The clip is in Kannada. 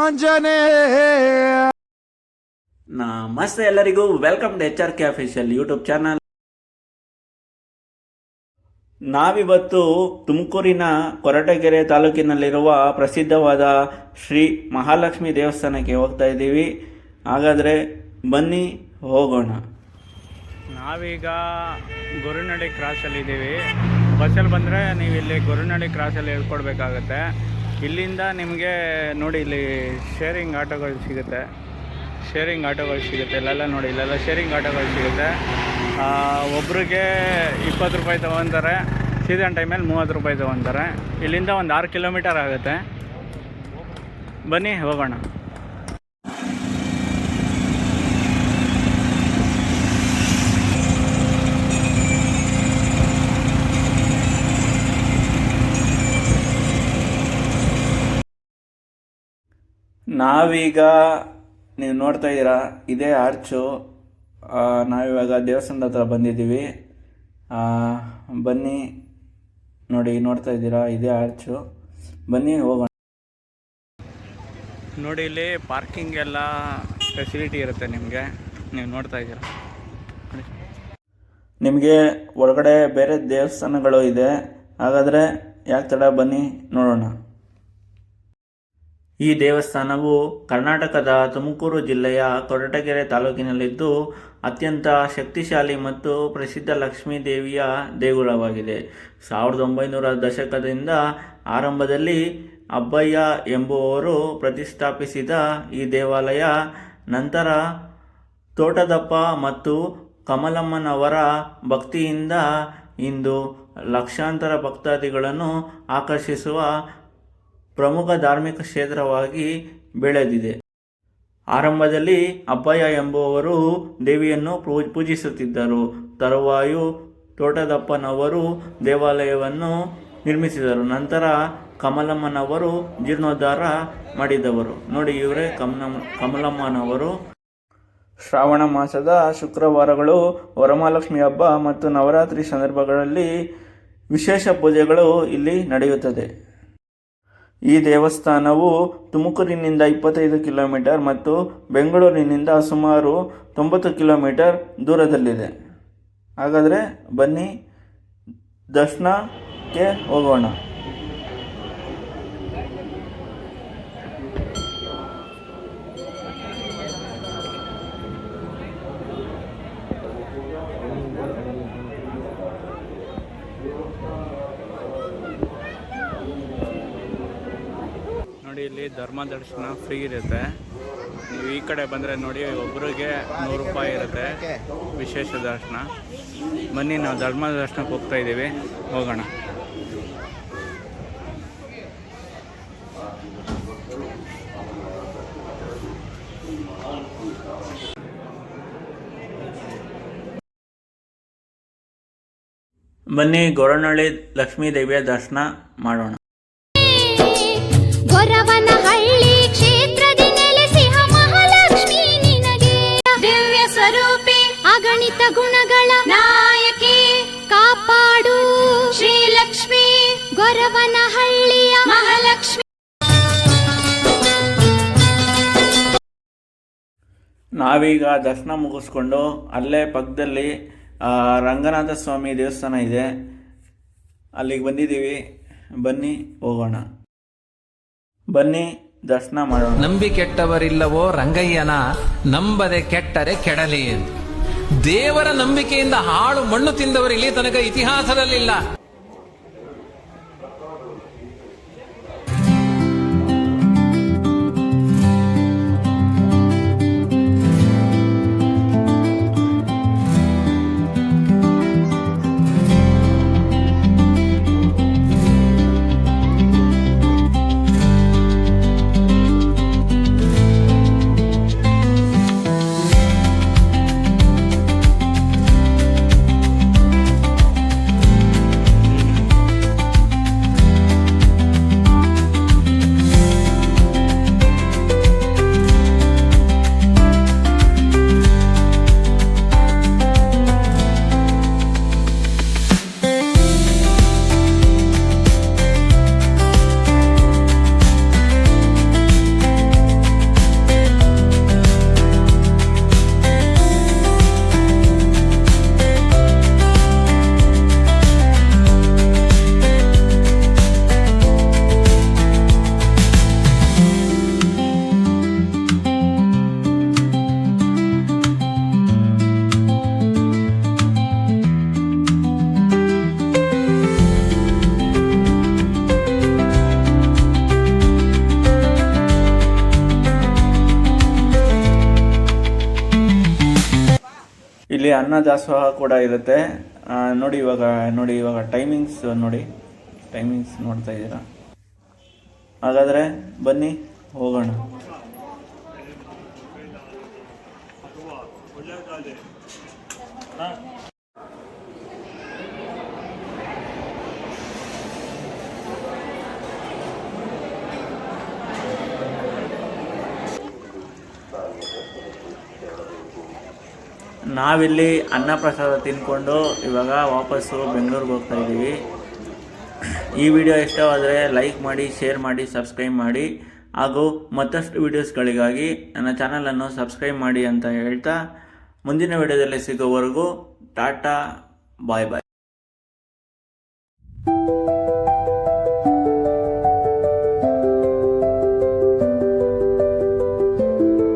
ಆಂಜನೇಯ. ನಮಸ್ತೆ ಎಲ್ಲರಿಗೂ, welcome to HR K official YouTube channel. ನಾವಿವತ್ತು ತುಮಕೂರಿನ ಕೊರಟಗೆರೆ ತಾಲೂಕಿನಲ್ಲಿರುವ ಪ್ರಸಿದ್ಧವಾದ ಶ್ರೀ ಮಹಾಲಕ್ಷ್ಮಿ ದೇವಸ್ಥಾನಕ್ಕೆ ಹೋಗ್ತಾ ಇದ್ದೀವಿ. ಹಾಗಾದರೆ ಬನ್ನಿ ಹೋಗೋಣ. ನಾವೀಗ ಗೊರವನಹಳ್ಳಿ ಕ್ರಾಸಲ್ಲಿದ್ದೀವಿ. ಬಸ್ಸಲ್ಲಿ ಬಂದರೆ ನೀವು ಇಲ್ಲಿ ಗೊರವನಹಳ್ಳಿ ಕ್ರಾಸಲ್ಲಿ ಹೇಳ್ಕೊಡ್ಬೇಕಾಗತ್ತೆ. ಇಲ್ಲಿಂದ ನಿಮಗೆ ನೋಡಿ, ಇಲ್ಲಿ ಶೇರಿಂಗ್ ಆಟೋಗಳು ಸಿಗುತ್ತೆ. ಇಲ್ಲೆಲ್ಲ ನೋಡಿ, ಇಲ್ಲೆಲ್ಲ ಶೇರಿಂಗ್ ಆಟೋಗಳು ಸಿಗುತ್ತೆ. ಒಬ್ರಿಗೆ 20 ರೂಪಾಯಿ ತೊಗೊತಾರೆ, ಸೀಸನ್ ಟೈಮಲ್ಲಿ 30 ರೂಪಾಯಿ ತೊಗೊತಾರೆ. ಇಲ್ಲಿಂದ ಒಂದು 6 ಕಿಲೋಮೀಟರ್ ಆಗುತ್ತೆ. ಬನ್ನಿ ಹೋಗೋಣ. ನಾವೀಗ ನೀವು ನೋಡ್ತಾ ಇದ್ದೀರಾ, ಇದೇ ಆರ್ಚು. ನಾವಿವಾಗ ದೇವಸ್ಥಾನದ ಹತ್ರ ಬಂದಿದ್ದೀವಿ. ಬನ್ನಿ ನೋಡಿ, ನೋಡ್ತಾ ಇದ್ದೀರಾ, ಇದೇ ಆರ್ಚು. ಬನ್ನಿ ಹೋಗೋಣ. ನೋಡಿ, ಇಲ್ಲಿ ಪಾರ್ಕಿಂಗ್ ಎಲ್ಲ ಫೆಸಿಲಿಟಿ ಇರುತ್ತೆ ನಿಮಗೆ. ನೀವು ನೋಡ್ತಾ ಇದ್ದೀರಾ, ನಿಮಗೆ ಒಳಗಡೆ ಬೇರೆ ದೇವಸ್ಥಾನಗಳು ಇದೆ. ಹಾಗಾದರೆ ಯಾಕೆ ತಡ, ಬನ್ನಿ ನೋಡೋಣ. ಈ ದೇವಸ್ಥಾನವು ಕರ್ನಾಟಕದ ತುಮಕೂರು ಜಿಲ್ಲೆಯ ಕೊರಟಗೆರೆ ತಾಲೂಕಿನಲ್ಲಿದ್ದು ಅತ್ಯಂತ ಶಕ್ತಿಶಾಲಿ ಮತ್ತು ಪ್ರಸಿದ್ಧ ಲಕ್ಷ್ಮೀ ದೇವಿಯ ದೇಗುಲವಾಗಿದೆ. 1900 ದಶಕದಿಂದ ಆರಂಭದಲ್ಲಿ ಅಬ್ಬಯ್ಯ ಎಂಬುವವರು ಪ್ರತಿಷ್ಠಾಪಿಸಿದ ಈ ದೇವಾಲಯ ನಂತರ ತೋಟದಪ್ಪ ಮತ್ತು ಕಮಲಮ್ಮನವರ ಭಕ್ತಿಯಿಂದ ಇಂದು ಲಕ್ಷಾಂತರ ಭಕ್ತಾದಿಗಳನ್ನು ಆಕರ್ಷಿಸುವ ಪ್ರಮುಖ ಧಾರ್ಮಿಕ ಕ್ಷೇತ್ರವಾಗಿ ಬೆಳೆದಿದೆ. ಆರಂಭದಲ್ಲಿ ಅಬ್ಬಯ್ಯ ಎಂಬುವವರು ದೇವಿಯನ್ನು ಪೂಜಿಸುತ್ತಿದ್ದರು. ತರುವಾಯ ತೋಟದಪ್ಪನವರು ದೇವಾಲಯವನ್ನು ನಿರ್ಮಿಸಿದರು. ನಂತರ ಕಮಲಮ್ಮನವರು ಜೀರ್ಣೋದ್ಧಾರ ಮಾಡಿದವರು. ನೋಡಿ, ಇವರೇ ಕಮಲಮ್ಮನವರು. ಶ್ರಾವಣ ಮಾಸದ ಶುಕ್ರವಾರಗಳು ವರಮಹಾಲಕ್ಷ್ಮಿ ಹಬ್ಬ ಮತ್ತು ನವರಾತ್ರಿ ಸಂದರ್ಭಗಳಲ್ಲಿ ವಿಶೇಷ ಪೂಜೆಗಳು ಇಲ್ಲಿ ನಡೆಯುತ್ತದೆ. ಈ ದೇವಸ್ಥಾನವು ತುಮಕೂರಿನಿಂದ 25 ಕಿಲೋಮೀಟರ್ ಮತ್ತು ಬೆಂಗಳೂರಿನಿಂದ ಸುಮಾರು 90 ಕಿಲೋಮೀಟರ್ ದೂರದಲ್ಲಿದೆ. ಹಾಗಾದರೆ ಬನ್ನಿ ದರ್ಶನಕ್ಕೆ ಹೋಗೋಣ. ನೋಡಿ, ಇಲ್ಲಿ ಧರ್ಮ ದರ್ಶನ ಫ್ರೀ ಇರುತ್ತೆ. ನೀವು ಈ ಕಡೆ ಬಂದರೆ ನೋಡಿ, ಒಬ್ಬರಿಗೆ 100 ರೂಪಾಯಿ ಇರುತ್ತೆ ವಿಶೇಷ ದರ್ಶನ. ಬನ್ನಿ, ನಾವು ಧರ್ಮ ದರ್ಶನಕ್ಕೆ ಹೋಗ್ತಾ ಇದ್ದೀವಿ, ಹೋಗೋಣ. ಬನ್ನಿ ಗೊರವನಹಳ್ಳಿ ಲಕ್ಷ್ಮೀ ದೇವಿಯ ದರ್ಶನ ಮಾಡೋಣ. ಗೊರವನಹಳ್ಳಿ ಕ್ಷೇತ್ರದಿ ನೆಲೆಸಿಹ ಮಹಾಲಕ್ಷ್ಮಿ ನಿನಗೆ ದಿವ್ಯ ಸ್ವರೂಪಿ, ಅಗಣಿತ ಗುಣಗಳ ನಾಯಕಿ, ಕಾಪಾಡು ಶ್ರೀಲಕ್ಷ್ಮಿ ಗೊರವನಹಳ್ಳಿಯ ಮಹಾಲಕ್ಷ್ಮಿ. ನಾವೀಗ ದರ್ಶನ ಮುಗಿಸ್ಕೊಂಡು ಅಲ್ಲೇ ಪಕ್ಕದಲ್ಲಿ ರಂಗನಾಥ ಸ್ವಾಮಿ ದೇವಸ್ಥಾನ ಇದೆ, ಅಲ್ಲಿಗೆ ಬಂದಿದ್ದೀವಿ. ಬನ್ನಿ ಹೋಗೋಣ. ಬನ್ನಿ ದರ್ಶನ ಮಾಡೋಣ. ನಂಬಿ ಕೆಟ್ಟವರಿಲ್ಲವೋ ರಂಗಯ್ಯನ, ನಂಬದೆ ಕೆಟ್ಟರೆ ಕೆಡಲಿ ಎಂದು. ದೇವರ ನಂಬಿಕೆಯಿಂದ ಹಾಳು ಮಣ್ಣು ತಿಂದವರು ಇಲ್ಲಿ ತನಕ ಇತಿಹಾಸದಲ್ಲಿಲ್ಲ. ಅನ್ನ ದಾಸೋಹ ಕೂಡ ಇರುತ್ತೆ. ನೋಡಿ ಇವಾಗ ಟೈಮಿಂಗ್ಸ್ ನೋಡ್ತಾ ಇದ್ದೀರಾ. ಹಾಗಾದರೆ ಬನ್ನಿ ಹೋಗೋಣ. ನಾವಿಲ್ಲಿ ಅನ್ನ ಪ್ರಸಾದ ತಿಂದ್ಕೊಂಡು ಇವಾಗ ವಾಪಸ್ಸು ಬೆಂಗಳೂರಿಗೆ ಹೋಗ್ತಾ ಇದ್ದೀವಿ. ಈ ವಿಡಿಯೋ ಇಷ್ಟವಾದರೆ ಲೈಕ್ ಮಾಡಿ, ಶೇರ್ ಮಾಡಿ, ಸಬ್ಸ್ಕ್ರೈಬ್ ಮಾಡಿ ಹಾಗೂ ಮತ್ತಷ್ಟು ವೀಡಿಯೋಸ್ಗಳಿಗಾಗಿ ನನ್ನ ಚಾನಲನ್ನು ಸಬ್ಸ್ಕ್ರೈಬ್ ಮಾಡಿ ಅಂತ ಹೇಳ್ತಾ ಮುಂದಿನ ವಿಡಿಯೋದಲ್ಲಿ ಸಿಗೋವರೆಗೂ ಟಾಟಾ, ಬಾಯ್ ಬಾಯ್.